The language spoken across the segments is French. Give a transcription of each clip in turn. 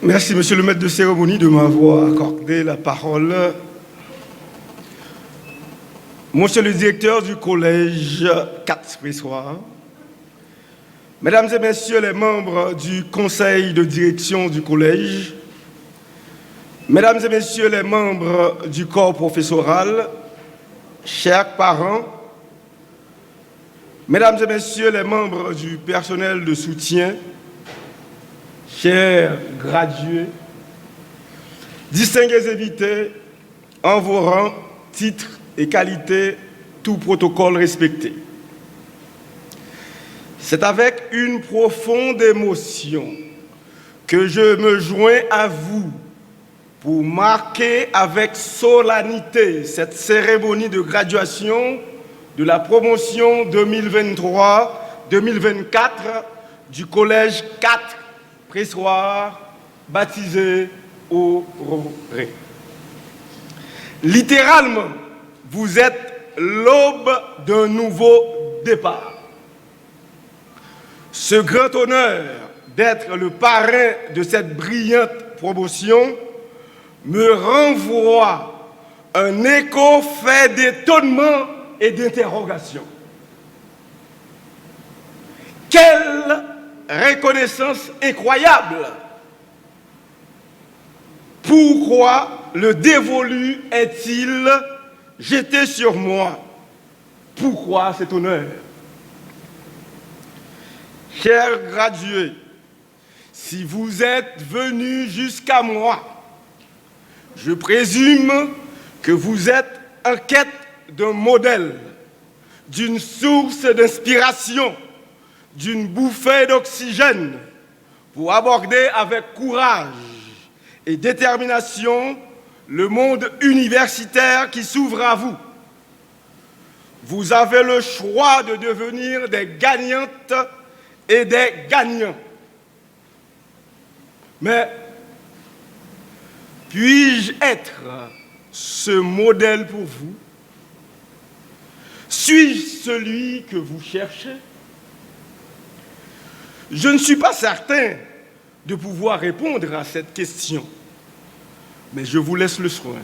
Merci, monsieur le maître de cérémonie, de m'avoir accordé la parole. Monsieur le directeur du collège 4 Pressoir, mesdames et messieurs les membres du conseil de direction du collège, mesdames et messieurs les membres du corps professoral, chers parents, mesdames et messieurs les membres du personnel de soutien, chers gradués, distingués invités, en vos rangs, titres et qualités, tout protocole respecté. C'est avec une profonde émotion que je me joins à vous pour marquer avec solennité cette cérémonie de graduation de la promotion 2023-2024 du collège 4 Pressoir, baptisé Auroré. Littéralement, vous êtes l'aube d'un nouveau départ. Ce grand honneur d'être le parrain de cette brillante promotion me renvoie un écho fait d'étonnement et d'interrogation. Quelle reconnaissance incroyable! Pourquoi le dévolu est-il jeté sur moi? Pourquoi cet honneur? Chers gradués, si vous êtes venus jusqu'à moi, je présume que vous êtes en quête d'un modèle, d'une source d'inspiration, d'une bouffée d'oxygène pour aborder avec courage et détermination le monde universitaire qui s'ouvre à vous. Vous avez le choix de devenir des gagnantes et des gagnants. Mais puis-je être ce modèle pour vous? Suis-je celui que vous cherchez? Je ne suis pas certain de pouvoir répondre à cette question, mais je vous laisse le soin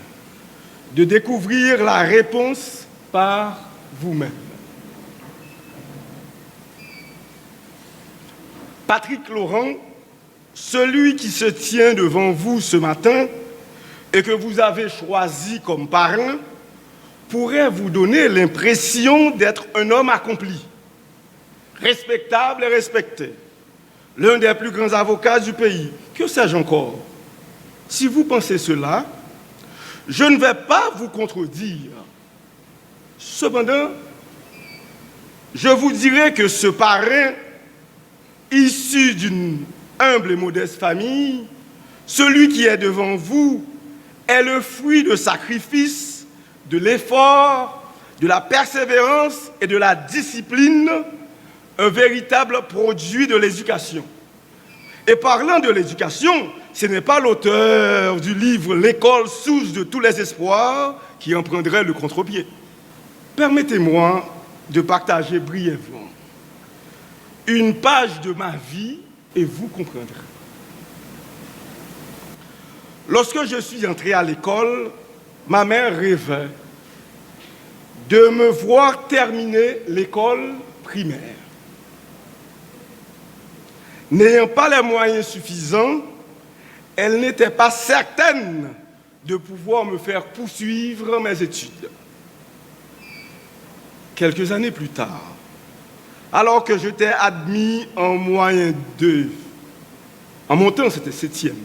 de découvrir la réponse par vous-même. Patrick Laurent, celui qui se tient devant vous ce matin et que vous avez choisi comme parrain, pourrait vous donner l'impression d'être un homme accompli, respectable et respecté, l'un des plus grands avocats du pays. Que sais-je encore? Si vous pensez cela, je ne vais pas vous contredire. Cependant, je vous dirai que ce parrain, issu d'une humble et modeste famille, celui qui est devant vous, est le fruit de sacrifices, de l'effort, de la persévérance et de la discipline, un véritable produit de l'éducation. Et parlant de l'éducation, ce n'est pas l'auteur du livre « L'école, source de tous les espoirs » qui en prendrait le contre-pied. Permettez-moi de partager brièvement une page de ma vie et vous comprendrez. Lorsque je suis entré à l'école, ma mère rêvait de me voir terminer l'école primaire. N'ayant pas les moyens suffisants, elle n'était pas certaine de pouvoir me faire poursuivre mes études. Quelques années plus tard, alors que j'étais admis en moyen 2, en mon temps c'était 7e,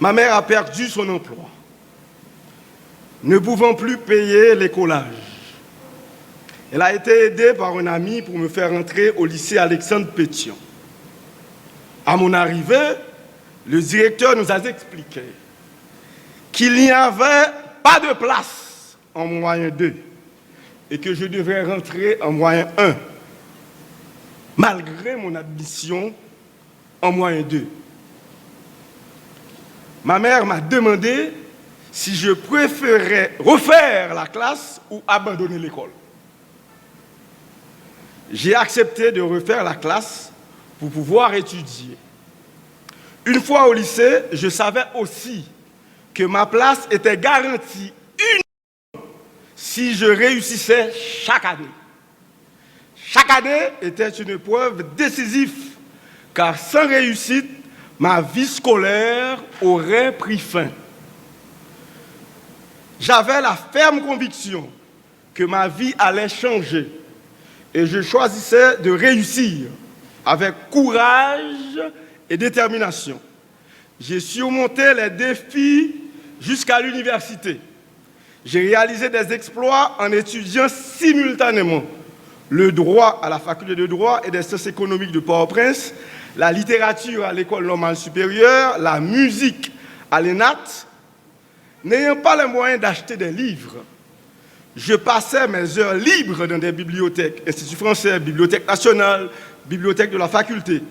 ma mère a perdu son emploi, ne pouvant plus payer l'écolage. Elle a été aidée par un ami pour me faire entrer au lycée Alexandre Pétion. À mon arrivée, le directeur nous a expliqué qu'il n'y avait pas de place en moyen 2 et que je devrais rentrer en moyen 1, malgré mon admission en moyen 2. Ma mère m'a demandé si je préférais refaire la classe ou abandonner l'école. J'ai accepté de refaire la classe pour pouvoir étudier. Une fois au lycée, je savais aussi que ma place était garantie si je réussissais chaque année. Chaque année était une épreuve décisive, car sans réussite, ma vie scolaire aurait pris fin. J'avais la ferme conviction que ma vie allait changer et je choisissais de réussir avec courage et détermination. J'ai surmonté les défis jusqu'à l'université. J'ai réalisé des exploits en étudiant simultanément le droit à la faculté de droit et des sciences économiques de Port-au-Prince, la littérature à l'école normale supérieure, la musique à l'ENAT. N'ayant pas les moyens d'acheter des livres, je passais mes heures libres dans des bibliothèques, Institut français, Bibliothèque nationale, Bibliothèque de la faculté.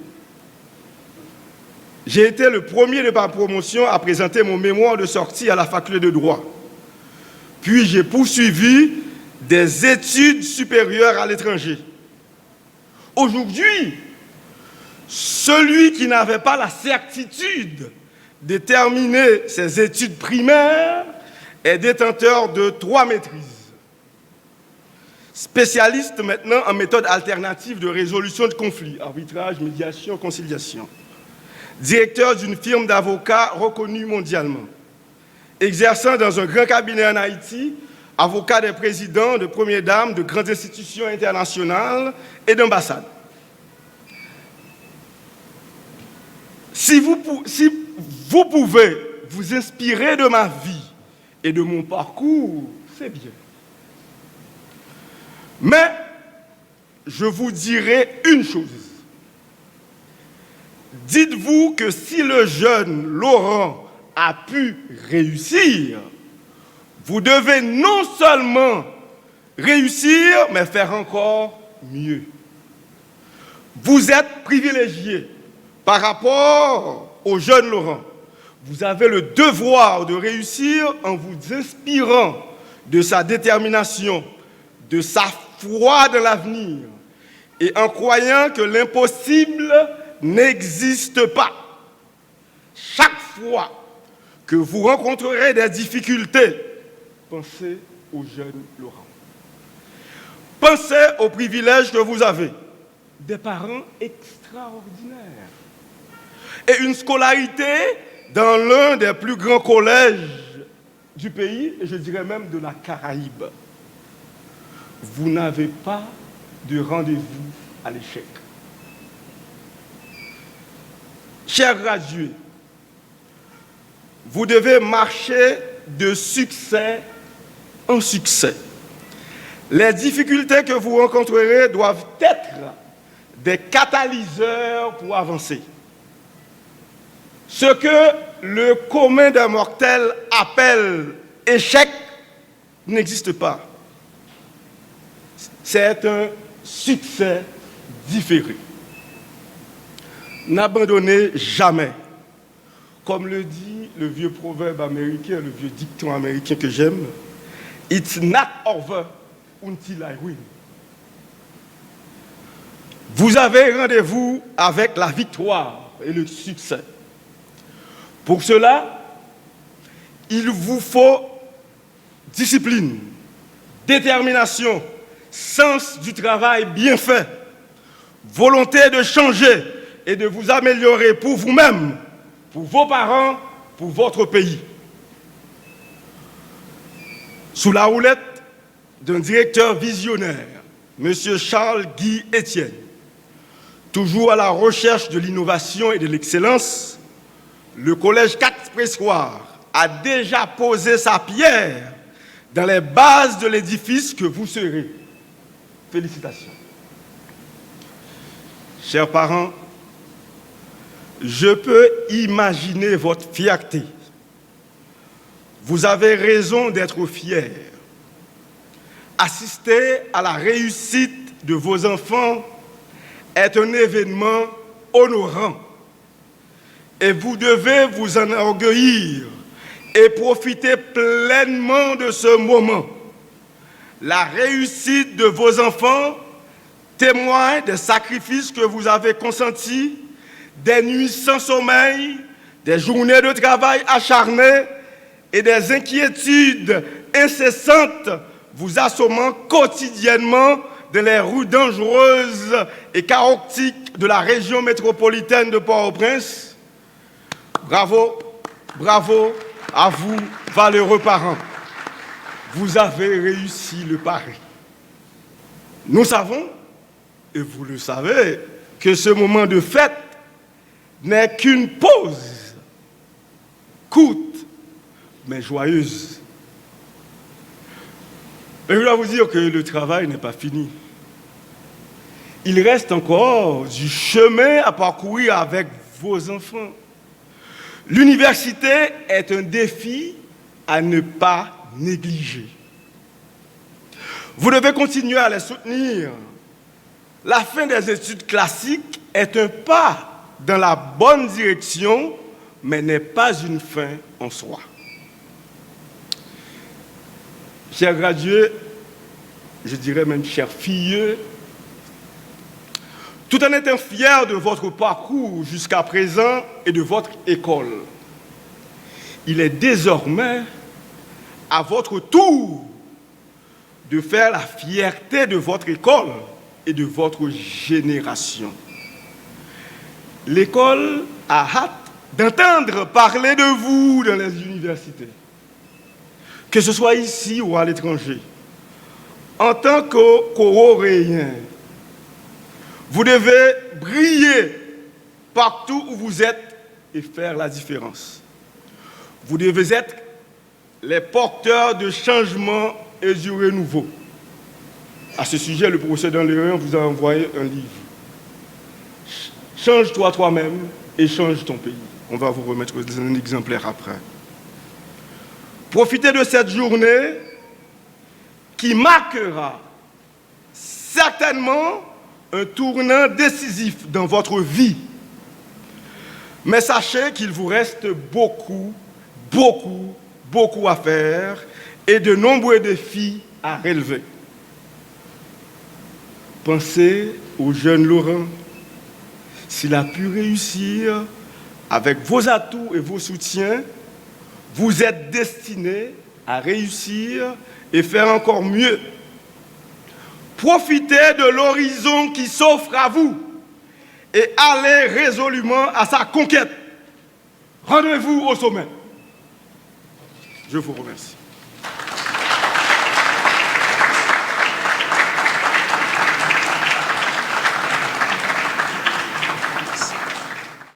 J'ai été le premier de ma promotion à présenter mon mémoire de sortie à la faculté de droit. Puis j'ai poursuivi des études supérieures à l'étranger. Aujourd'hui, celui qui n'avait pas la certitude de terminer ses études primaires est détenteur de 3 maîtrises. Spécialiste maintenant en méthode alternative de résolution de conflits, arbitrage, médiation, conciliation. Directeur d'une firme d'avocats reconnue mondialement. Exerçant dans un grand cabinet en Haïti, avocat des présidents, de premières dames, de grandes institutions internationales et d'ambassades. Si vous pouvez vous inspirer de ma vie et de mon parcours, c'est bien. Mais je vous dirai une chose. Dites-vous que si le jeune Laurent a pu réussir, vous devez non seulement réussir, mais faire encore mieux. Vous êtes privilégié par rapport au jeune Laurent. Vous avez le devoir de réussir en vous inspirant de sa détermination, de sa foi dans l'avenir et en croyant que l'impossible n'existe pas. Chaque fois que vous rencontrerez des difficultés, pensez au jeune Laurent. Pensez aux privilèges que vous avez, des parents extraordinaires et une scolarité dans l'un des plus grands collèges du pays, et je dirais même de la Caraïbe. Vous n'avez pas de rendez-vous à l'échec. Chers gradués, vous devez marcher de succès en succès. Les difficultés que vous rencontrerez doivent être des catalyseurs pour avancer. Ce que le commun des mortels appelle échec n'existe pas. C'est un succès différé. N'abandonnez jamais. Comme le dit le vieux proverbe américain, le vieux dicton américain que j'aime, it's not over until I win. Vous avez rendez-vous avec la victoire et le succès. Pour cela, il vous faut discipline, détermination, sens du travail bien fait, volonté de changer et de vous améliorer pour vous-même, pour vos parents, pour votre pays. Sous la houlette d'un directeur visionnaire, M. Charles-Guy Etienne, toujours à la recherche de l'innovation et de l'excellence, le Collège 4 Pressoir a déjà posé sa pierre dans les bases de l'édifice que vous serez. Félicitations. Chers parents, je peux imaginer votre fierté. Vous avez raison d'être fiers. Assister à la réussite de vos enfants est un événement honorant. Et vous devez vous enorgueillir et profiter pleinement de ce moment. La réussite de vos enfants témoigne des sacrifices que vous avez consentis, des nuits sans sommeil, des journées de travail acharnées et des inquiétudes incessantes vous assommant quotidiennement dans les rues dangereuses et chaotiques de la région métropolitaine de Port-au-Prince. Bravo, bravo à vous, valeureux parents. Vous avez réussi le pari. Nous savons, et vous le savez, que ce moment de fête n'est qu'une pause, courte, mais joyeuse. Et je dois vous dire que le travail n'est pas fini. Il reste encore du chemin à parcourir avec vos enfants. L'université est un défi à ne pas négliger. Vous devez continuer à les soutenir. La fin des études classiques est un pas dans la bonne direction, mais n'est pas une fin en soi. Chers gradués, je dirais même chers filles, tout en étant fiers de votre parcours jusqu'à présent et de votre école, il est désormais à votre tour de faire la fierté de votre école et de votre génération. L'école a hâte d'entendre parler de vous dans les universités, que ce soit ici ou à l'étranger. En tant qu'Auréens, vous devez briller partout où vous êtes et faire la différence. Vous devez être les porteurs de changement et du renouveau. À ce sujet, le professeur Danléon vous a envoyé un livre. Change-toi toi-même et change ton pays. On va vous remettre un exemplaire après. Profitez de cette journée qui marquera certainement un tournant décisif dans votre vie. Mais sachez qu'il vous reste beaucoup à faire et de nombreux défis à relever. Pensez au jeune Laurent. S'il a pu réussir avec vos atouts et vos soutiens, vous êtes destiné à réussir et faire encore mieux. Profitez de l'horizon qui s'offre à vous et allez résolument à sa conquête. Rendez-vous au sommet. Je vous remercie.